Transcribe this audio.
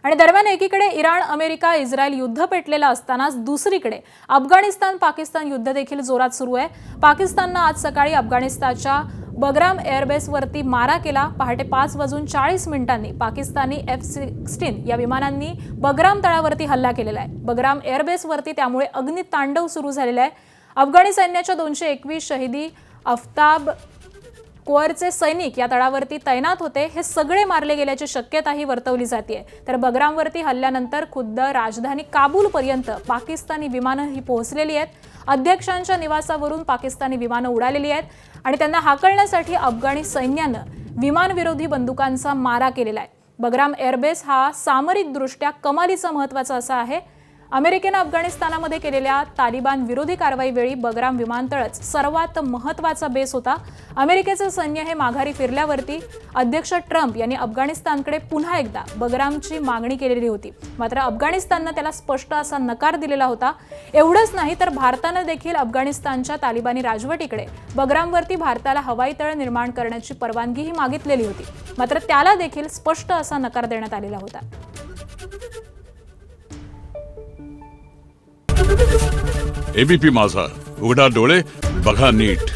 आणि दरम्यान एकीकडे इराण, अमेरिका, इस्रायल युद्ध पेटलेलं असतानाच दुसरीकडे अफगाणिस्तान पाकिस्तान युद्ध देखील जोरात सुरू आहे। पाकिस्ताननं आज सकाळी अफगाणिस्तानच्या बगराम एअरबेसवरती मारा केला। पहाटे 5:40 पाकिस्तानी F-16 या विमानांनी बगराम तळावरती हल्ला केलेला आहे। बगराम एअरबेसवरती त्यामुळे अग्नितांडव सुरू झालेलं आहे। अफगाणी सैन्याच्या 221 शहीदी आफ्ताब कोअरचे सैनिक या तळावरती तैनात होते। हे सगळे मारले गेल्याची शक्यताही वर्तवली जाते। तर बगरामवरती हल्ल्यानंतर खुद्द राजधानी काबूलपर्यंत पाकिस्तानी विमानंही पोहोचलेली आहेत। अध्यक्षांच्या निवासावरून पाकिस्तानी विमानं उडालेली आहेत आणि त्यांना हाकलण्यासाठी अफगाणी सैन्यानं विमानविरोधी बंदुकांचा मारा केलेला आहे। बगराम एअरबेस हा सामरिकदृष्ट्या कमालीचा महत्त्वाचा असा आहे। अमेरिकेनं अफगाणिस्तानामध्ये केलेल्या तालिबान विरोधी कारवाईवेळी बगराम विमानतळच सर्वात महत्त्वाचा बेस होता। अमेरिकेचं सैन्य हे माघारी फिरल्यावरती अध्यक्ष ट्रम्प यांनी अफगाणिस्तानकडे पुन्हा एकदा बगरामची मागणी केलेली होती। मात्र अफगाणिस्ताननं त्याला स्पष्ट असा नकार दिलेला होता। एवढंच नाही तर भारतानं देखील अफगाणिस्तानच्या तालिबानी राजवटीकडे बगरामवरती भारताला हवाई तळ निर्माण करण्याची परवानगीही मागितलेली होती। मात्र त्याला देखील स्पष्ट असा नकार देण्यात आलेला होता। एबीपी माझा, उघडा डोळे बघा नीट।